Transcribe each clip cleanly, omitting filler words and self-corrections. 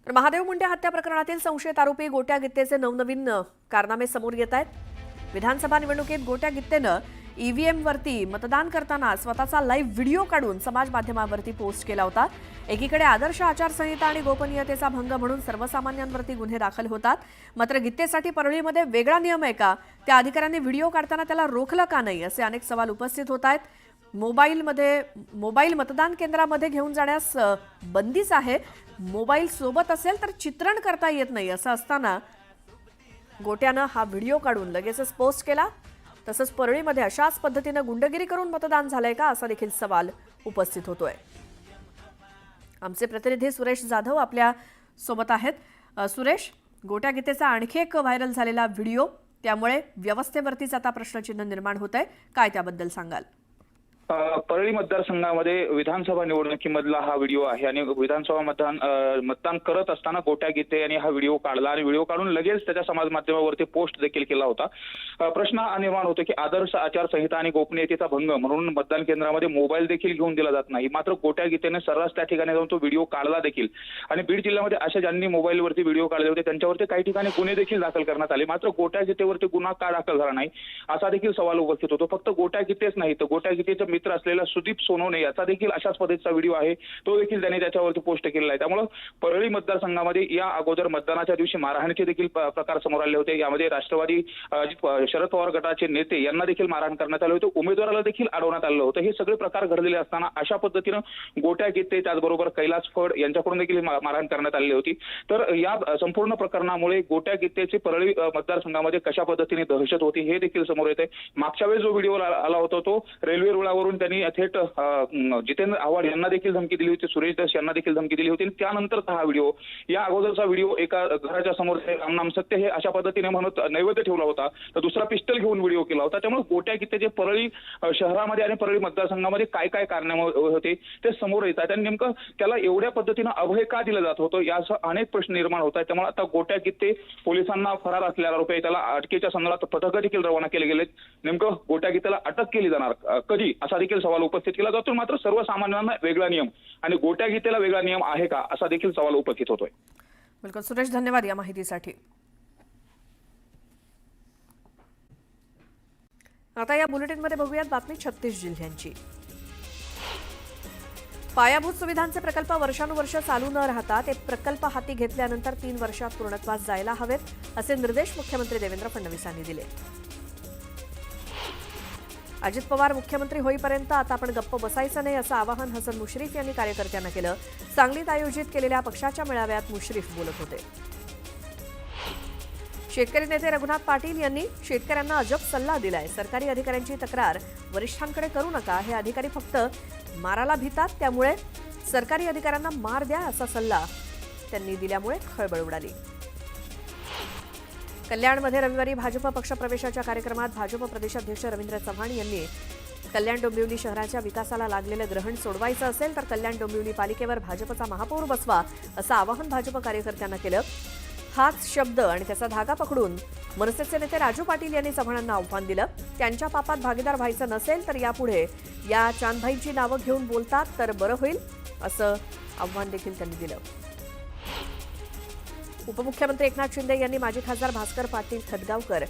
तर महादेव मुंडे हत्या प्रकरणातील संशयित आरोपी गोट्या गित्तेचे नवनवीन कारनामे समोर येत आहेत. विधानसभा निवडणुकीत गोट्या गित्तेनं ईव्हीएम वरती मतदान करताना स्वतःचा लाईव्ह व्हिडिओ काढून समाज माध्यमांवरती पोस्ट केला होता. एकीकडे आदर्श आचारसंहिता आणि गोपनीयतेचा भंग म्हणून सर्वसामान्यांवरती गुन्हे दाखल होतात. मात्र गित्तेसाठी परळीमध्ये वेगळा नियम आहे का? त्या अधिकाऱ्यांनी व्हिडिओ काढताना त्याला रोखलं का नाही, असे अनेक सवाल उपस्थित होत आहेत. मोबाईल मतदान केंद्रामध्ये घेऊन जाण्यास बंदीच आहे. मोबाईल सोबत असेल तर चित्रण करता येत नाही. असं असताना गोट्यानं हा व्हिडिओ काढून लगेचच पोस्ट केला. तसंच परळीमध्ये अशाच पद्धतीनं गुंडगिरी करून मतदान झालंय का, असा देखील सवाल उपस्थित होतोय. आमचे प्रतिनिधी सुरेश जाधव आपल्या सोबत आहेत. सुरेश, गोट्या गीतेचा आणखी एक व्हायरल झालेला व्हिडिओ, त्यामुळे व्यवस्थेवरतीच आता प्रश्नचिन्ह निर्माण होतंय. काय त्याबद्दल सांगाल? परळी मतदारसंघामध्ये विधानसभा निवडणुकीमधला हा व्हिडिओ आहे आणि विधानसभा मतदान करत असताना गोट्या गीते यांनी हा व्हिडिओ काढला आणि व्हिडिओ काढून लगेच त्याच्या समाज माध्यमावरती पोस्ट देखील केला होता. प्रश्न निर्माण होतो की आदर्श आचारसंहिता आणि गोपनीयतेचा भंग म्हणून मतदान केंद्रामध्ये मोबाईल देखील घेऊन दिला जात नाही. मात्र गोट्या गीतेने सर्रास त्या ठिकाणी जाऊन तो व्हिडिओ काढला देखील आणि बीड जिल्ह्यामध्ये अशा ज्यांनी मोबाईलवरती व्हिडिओ काढले होते त्यांच्यावरती काही ठिकाणी गुन्हे देखील दाखल करण्यात आले. मात्र गोट्या गीतेवरती गुन्हा का दाखल झाला नाही, असा देखील सवाल उपस्थित होतो. फक्त गोट्या गीतेच नाही तर गोट्या गीतेचा मित्र असलेला सुदीप सोनवणे याचा देखील अशाच पद्धतीचा व्हिडिओ आहे, तो देखील त्याने त्याच्यावरती पोस्ट केलेला आहे. त्यामुळे परळी मतदारसंघामध्ये या अगोदर मतदानाच्या दिवशी मारहाणीचे देखील प्रकार समोर आले होते. यामध्ये राष्ट्रवादी शरद पवार गटाचे नेते यांना देखील मारहाण करण्यात आले होते. उमेदवाराला देखील अडवण्यात आलं होतं. हे सगळे प्रकार घडलेले असताना अशा पद्धतीनं गोट्या गीते त्याचबरोबर कैलास फड यांच्याकडून देखील मारहाण करण्यात आलेली होती. तर या संपूर्ण प्रकरणामुळे गोट्या गीतेचे परळी मतदारसंघामध्ये कशा पद्धतीने दहशत होती हे देखील समोर येते. मागच्या वेळेस जो व्हिडिओ आला होता तो रेल्वे रुळावरून त्यांनी थेट जितेंद्र आव्हाड यांना देखील धमकी दिली होती, सुरेश दस यांना देखील धमकी दिली होती. त्यानंतरचा हा व्हिडिओ, या अगोदरचा व्हिडिओ एका घराच्या समोर रामनाम सत्य हे अशा पद्धतीने म्हणत नैवेद्य ठेवला होता, तर दुसरा पिस्टल घेऊन व्हिडिओ केला होता. त्यामुळे गोट्या गीतेचे परळी शहरामध्ये आणि परळी मतदारसंघामध्ये काय काय कारणे होते ते समोर येत आहेत आणि नेमकं त्याला एवढ्या पद्धतीनं अभय का दिलं जात होतं याचा अनेक प्रश्न निर्माण होत आहेत. त्यामुळे आता गोट्या गीते पोलिसांना फरार असलेला आरोपी आहे, त्याला अटकेच्या संदर्भात पथक देखील रवाना केले गेले. नेमकं गोट्या गीतेला अटक केली जाणार कधी, असा देखील सवाल उपस्थित केला जातो. मात्र सर्वसामान्यांना वेगळा नियम आणि गोट्या गीतेला वेगळा नियम आहे का, असा देखील सवाल उपस्थित होतोय. बिलकुल सुरेश, धन्यवाद या माहितीसाठी. आता या बुलेटिनमध्ये बघूयात बातमी 36 जिल्ह्यांची. पायाभूत सुविधांचे प्रकल्प वर्षानुवर्ष चालू न राहता ते प्रकल्प हाती घेतल्यानंतर 3 वर्षात पूर्णत्वास जायला हवेत, असे निर्देश मुख्यमंत्री देवेंद्र फडणवीस यांनी दिले. अजित पवार मुख्यमंत्री होईपर्यंत आता आपण गप्प बसायचं नाही, असं आवाहन हसन मुश्रीफ यांनी कार्यकर्त्यांना केलं. सांगलीत आयोजित केलेल्या पक्षाच्या मेळाव्यात मुश्रीफ बोलत होते. शेतकरी नेते रघुनाथ पाटील यांनी शेतकऱ्यांना अजब सल्ला दिलाय. सरकारी अधिकाऱ्यांची तक्रार वरिष्ठांकडे करू नका, हे अधिकारी फक्त माराला भितात, त्यामुळे सरकारी अधिकाऱ्यांना मार द्या, असा सल्ला त्यांनी दिल्यामुळे खळबळ उडाली. कल्याणमध्ये रविवारी भाजप पक्षप्रवेशाच्या कार्यक्रमात भाजप प्रदेशाध्यक्ष रवींद्र चव्हाण यांनी कल्याण डोंबिवली शहराच्या विकासाला लागलेलं ग्रहण सोडवायचं असेल तर कल्याण डोंबिवली पालिकेवर भाजपचा महापौर बसवा, असं आवाहन भाजप कार्यकर्त्यांना केलं. हाच शब्द आणि त्याचा धागा पकडून मनसेचे नेते राजू पाटील यांनी चव्हाणांना आव्हान दिलं. त्यांच्या पापात भागीदार व्हायचं नसेल तर यापुढे या चांदभाईंची नावं घेऊन बोलतात तर बरं होईल, असं आव्हान देखील त्यांनी दिलं. उपमुख्यमंत्री एकनाथ शिंदे यांनी माजी खासदार भास्कर पाटील खतगावकर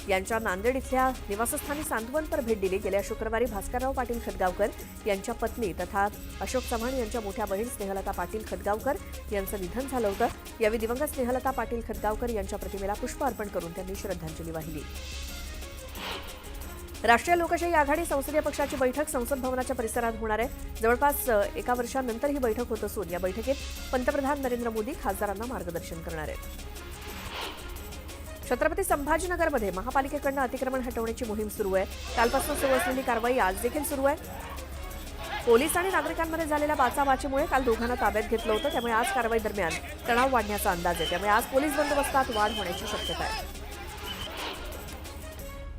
यांच्या नांदेड इथल्या निवासस्थानी सांत्वनपर भेट दिली. गेल्या शुक्रवारी भास्करराव पाटील खतगावकर यांच्या पत्नी तथा अशोक चव्हाण यांच्या मोठ्या बहीण स्नेहलता पाटील खतगावकर यांचं निधन झालं होतं. यावेळी दिवंगत स्नेहलता पाटील खतगावकर यांच्या प्रतिमेला पुष्प अर्पण करून त्यांनी श्रद्धांजली वाहिली. राष्ट्रीय लोकशाही आघाडी संसदीय पक्षाची बैठक संसद भवनाच्या परिसरात होणार आहे. जवळपास 1 वर्षानंतर ही बैठक होत असून या बैठकीत पंतप्रधान नरेंद्र मोदी खासदारांना मार्गदर्शन करणार आहेत. छत्रपती संभाजीनगरमध्ये महापालिकेकडून अतिक्रमण हटवण्याची मोहीम सुरू आहे. कालपासून सुरू असलेली कारवाई आज देखील सुरू आहे. पोलीस आणि नागरिकांमध्ये झालेल्या बाचाबाचीमुळे काल दोघांना ताब्यात घेतलं होतं, त्यामुळे आज कारवाई दरम्यान तणाव वाढण्याचा अंदाज आहे. त्यामुळे आज पोलीस बंदोबस्तात वाढ होण्याची शक्यता आहे.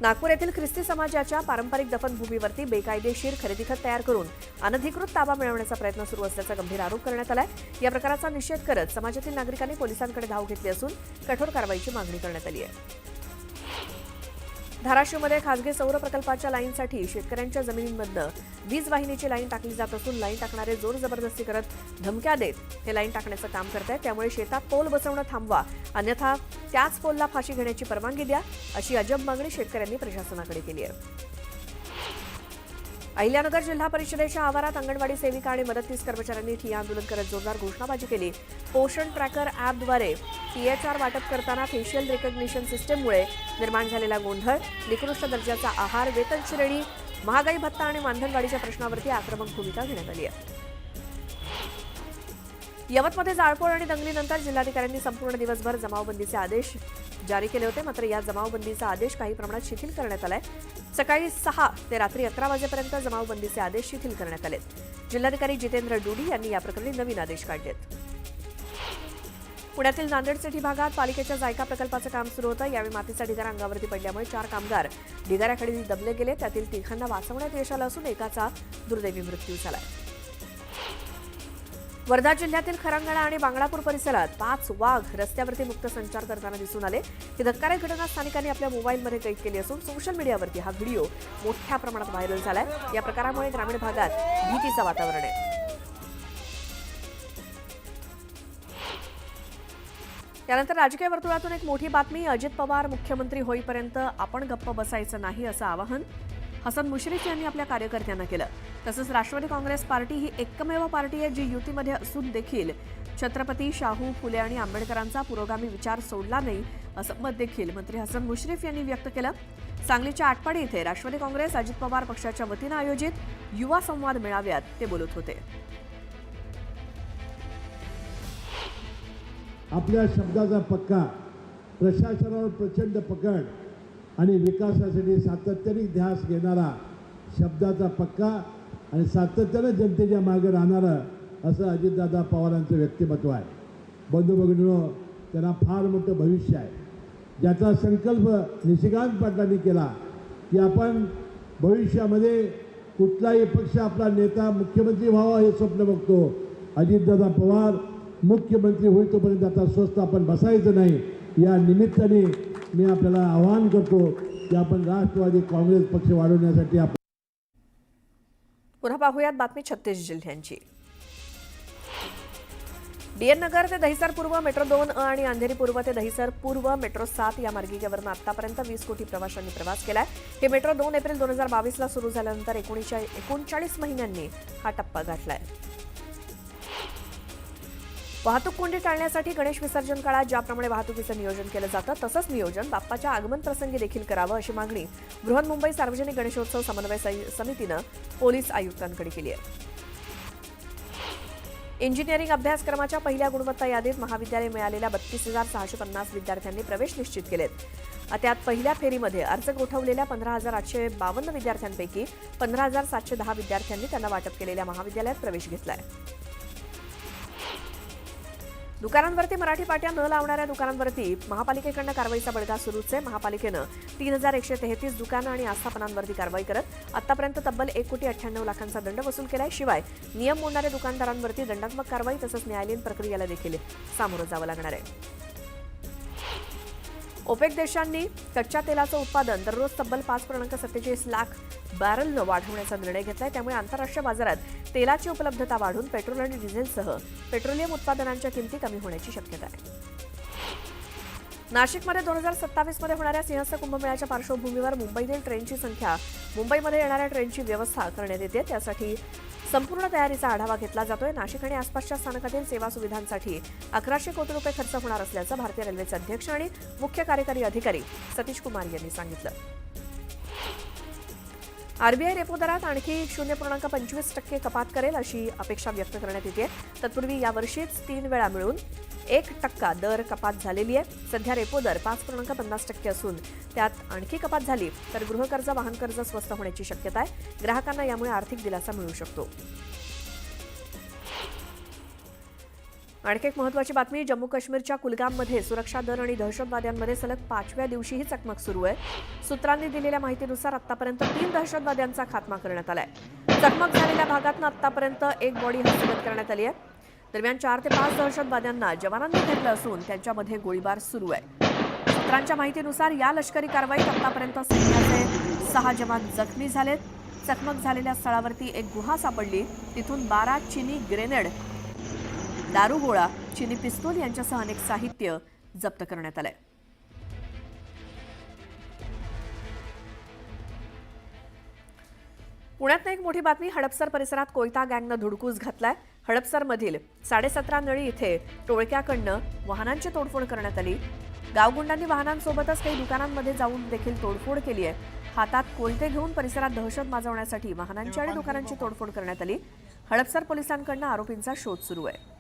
नागपूर येथील ख्रिस्ती समाजाच्या पारंपरिक दफनभूमीवरती बेकायदेशीर खरेदी खत तयार करून अनधिकृत ताबा मिळवण्याचा प्रयत्न सुरू असल्याचा गंभीर आरोप करण्यात आलाय. या प्रकाराचा निषेध करत समाजातील नागरिकांनी पोलिसांकडे धाव घेतली असून कठोर कारवाईची मागणी करण्यात आली आहे. धाराशिवमध्ये खासगी सौर प्रकल्पाच्या लाईनसाठी शेतकऱ्यांच्या जमिनींमधनं वीज वाहिनीची लाईन टाकली जात असून लाईन टाकणारे जोर जबरदस्ती करत धमक्या देत हे लाईन टाकण्याचं काम करतायत. त्यामुळे शेतात पोल बसवणं थांबवा, अन्यथा त्याच पोलला फाशी घेण्याची परवानगी द्या, अशी अजब मागणी शेतकऱ्यांनी प्रशासनाकडे केली आहे. अहिल्यानगर जिल्हा परिषदेच्या आवारात अंगणवाडी सेविका आणि मदतनीस कर्मचाऱ्यांनी ठिय्या आंदोलन करत जोरदार घोषणाबाजी केली. पोषण ट्रॅकर ॲपद्वारे THR वाटप करताना फेशियल रिकग्निशन सिस्टीममुळे निर्माण झालेला गोंधळ, निकृष्ट दर्जाचा आहार, वेतन श्रेणी, महागाई भत्ता आणि मानधनवाढीच्या प्रश्नावरती आक्रमक भूमिका घेण्यात आली आहे. यवतमध्ये जाळपोळ आणि दंगलीनंतर जिल्हाधिकाऱ्यांनी संपूर्ण दिवसभर जमावबंदीचे आदेश जारी केले होते. मात्र या जमावबंदीचा आदेश काही प्रमाणात शिथिल करण्यात आलाय. सकाळी 6 ते रात्री 11 वाजेपर्यंत जमावबंदीचे आदेश शिथिल करण्यात आले. जिल्हाधिकारी जितेंद्र डुडी यांनी या प्रकरणी नवीन आदेश काढलेत. पुण्यातील नांदेड सिटी भागात पालिकेच्या जायका प्रकल्पाचं काम सुरू होतं. यावेळी मातीचा ढिगारा अंगावरती पडल्यामुळे 4 कामगार ढिगाऱ्याखाली दबले गेले. त्यातील 3 वाचवण्यात यश आलं असून एकाचा दुर्दैवी मृत्यू झालाय. वर्धा जिल्ह्यातील खरंगळा आणि बांगळापूर परिसरात 5 वाघ रस्त्यावरती मुक्त संचार करताना दिसून आले. ही धक्कादायक घटना स्थानिकांनी आपल्या मोबाईलमध्ये कैद केली असून सोशल मीडियावरती हा व्हिडिओ मोठ्या प्रमाणात व्हायरल झालाय. या प्रकारामुळे ग्रामीण भागात भीतीचं वातावरण आहे. त्यानंतर राजकीय वर्तुळातून एक मोठी बातमी. अजित पवार मुख्यमंत्री होईपर्यंत आपण गप्प बसायचं नाही असं आवाहन हसन मुश्रीफ यांनी आपल्या कार्यकर्त्यांना केलं. तसंच राष्ट्रवादी काँग्रेस पार्टी ही एकमेव पार्टी आहे जी युतीमध्ये असून देखील छत्रपती शाहू फुले आणि आंबेडकरांचा पुरोगामी विचार सोडला नाही असं मत देखील मंत्री हसन मुश्रीफ यांनी व्यक्त केलं. सांगलीच्या आटपाडी इथे राष्ट्रवादी काँग्रेस अजित पवार पक्षाच्या वतीनं आयोजित युवा संवाद मेळाव्यात ते बोलत होते. आपल्या शब्दाचा पक्का, प्रशासनावर प्रचंड पकड आणि विकासासाठी सातत्याने ध्यास घेणारा शब्दाचा पक्का आणि सातत्याने जनतेच्या मागे राहणारं असं अजितदादा पवारांचं व्यक्तिमत्व आहे. बंधू भगिनींनो, त्यांना फार मोठं भविष्य आहे, ज्याचा संकल्प निशिकांत पाटलांनी केला की आपण भविष्यामध्ये कुठलाही पक्ष आपला नेता मुख्यमंत्री व्हावा हे स्वप्न बघतो. अजितदादा पवार मुख्यमंत्री होईल तोपर्यंत आता स्वस्त आपण बसायचं नाही. या निमित्ताने मी आपल्याला आवाहन करतो की आपण राष्ट्रवादी काँग्रेस पक्ष वाढवण्यासाठी पुन्हा पाहूयात बातमी 36 जिल्ह्यांची. DN नगर ते दहिसर पूर्व मेट्रो 2 आणि अंधेरी पूर्व ते दहिसर पूर्व मेट्रो 7 या मार्गिकेवरून आतापर्यंत 20 कोटी प्रवाशांनी प्रवास केलाय. हे मेट्रो 2 एप्रिल 2022ला सुरू झाल्यानंतर 39 महिन्यांनी हा टप्पा गाठलाय. वाहतूक कोंडी टाळण्यासाठी गणेश विसर्जन काळात ज्याप्रमाणे वाहतुकीचं नियोजन केलं जातं तसंच नियोजन बाप्पाच्या आगमन प्रसंगी देखील करावं अशी मागणी बृहन्मुंबई सार्वजनिक गणेशोत्सव समन्वय समितीनं पोलीस आयुक्तांकडे केली आहे. इंजिनिअरिंग अभ्यासक्रमाच्या पहिल्या गुणवत्ता यादीत महाविद्यालय मिळालेल्या 32,650 विद्यार्थ्यांनी प्रवेश निश्चित केलेत. त्यात पहिल्या फेरीमध्ये अर्ज गोठवलेल्या 15,852 विद्यार्थ्यांपैकी 15,710 विद्यार्थ्यांनी त्यांना वाटप केलेल्या महाविद्यालयात प्रवेश घेतलाय. दुकानांवरती मराठी पाट्या न लावणाऱ्या दुकानांवरती महापालिकेकडनं कारवाईचा बडगा सुरूच आहे. महापालिकेनं 3,133 दुकानं आणि आस्थापनांवरती कारवाई करत आतापर्यंत तब्बल 1,98 लाखांचा दंड वसूल केलाय. शिवाय नियम मोडणाऱ्या दुकानदारांवरती दंडात्मक कारवाई तसंच न्यायालयीन प्रक्रियेला देखील सामोरं जावं लागणार आहे. ओपेक देशांनी कच्च्या तेलाचं उत्पादन दररोज तब्बल 5.47 लाख बॅरलनं वाढवण्याचा निर्णय घेतलाय. त्यामुळे आंतरराष्ट्रीय बाजारात तेलाची उपलब्धता वाढून पेट्रोल आणि डिझेलसह पेट्रोलियम उत्पादनांच्या किमती कमी होण्याची शक्यता आहे. नाशिकमध्ये 2027मध्ये होणाऱ्या सिंहस्थ कुंभमेळ्याच्या पार्श्वभूमीवर मुंबईतील ट्रेनची संख्या, मुंबईमध्ये येणाऱ्या ट्रेनची व्यवस्था करण्यात येते. त्यासाठी संपूर्ण तयारीचा आढावा घेतला जातोय. नाशिक आणि आसपासच्या स्थानकातील सेवा सुविधांसाठी 1100 कोटी रुपये खर्च होणार असल्याचं भारतीय रेल्वेचे अध्यक्ष आणि मुख्य कार्यकारी अधिकारी सतीश कुमार यांनी सांगितलं. आरबीआय रेपो दरात आणखी 0.25% कपात करेल अशी अपेक्षा व्यक्त करण्यात येते. तत्पूर्वी यावर्षीच 3 वेळा मिळून 1% दर कपात झालेली आहे. सध्या रेपो दर 5.50% असून त्यात आणखी कपात झाली तर गृहकर्ज, वाहन कर्ज स्वस्त होण्याची शक्यता आहे. ग्राहकांना यामुळे आर्थिक दिलासा मिळू शकतो. आणखी एक महत्त्वाची बातमी. जम्मू काश्मीरच्या कुलगाममध्ये सुरक्षा दल आणि दहशतवाद्यांमध्ये सलग 5व्या दिवशीही चकमक सुरू आहे. सूत्रांनी दिलेल्या माहितीनुसार आतापर्यंत 3 दहशतवाद्यांचा खात्मा करण्यात आलाय. चकमक झालेल्या भागातून आतापर्यंत एक बॉडी हस्तगत करण्यात आली आहे. दरम्यान 4 ते 5 दहशतवाद्यांना जवानांनी घेतलं असून त्यांच्यामध्ये गोळीबार सुरू आहे. सूत्रांच्या माहितीनुसार या लष्करी कारवाईत आतापर्यंत सैन्याचे 6 जवान जखमी झालेत. चकमक झालेल्या स्थळावरती एक गुहा सापडली. तिथून 12 चिनी ग्रेनेड, दारुगोळा, चिनी पिस्तूल यांच्यासह अनेक साहित्य जप्त करण्यात आलंय. पुण्यात एक मोठी बातमी. हडपसर परिसरात कोयता गँगनं धुडकूस घातलाय. हडपसरमधील 17.5 नळी इथे टोळक्याकडनं वाहनांची तोडफोड करण्यात आली. गावगुंडांनी वाहनांसोबतच काही दुकानांमध्ये जाऊन देखील तोडफोड केली आहे. हातात कोयते घेऊन परिसरात दहशत माजवण्यासाठी वाहनांची आणि दुकानांची तोडफोड करण्यात आली. हडपसर पोलिसांकडनं आरोपींचा शोध सुरू आहे.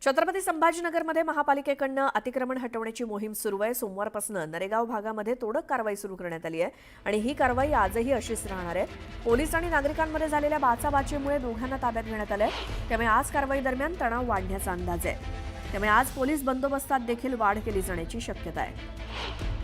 छत्रपती संभाजीनगरमध्ये महापालिकेकडनं अतिक्रमण हटवण्याची मोहीम सुरू आहे. सोमवारपासून नरेगाव भागामध्ये तोडक कारवाई सुरू करण्यात आली आहे आणि ही कारवाई आजही अशीच राहणार आहे. पोलीस आणि नागरिकांमध्ये झालेल्या बाचाबाचीमुळे दोघांना ताब्यात घेण्यात आलंय. त्यामुळे आज कारवाई दरम्यान तणाव वाढण्याचा अंदाज आहे. त्यामुळे आज पोलीस बंदोबस्तात देखील वाढ केली जाण्याची शक्यता आहे.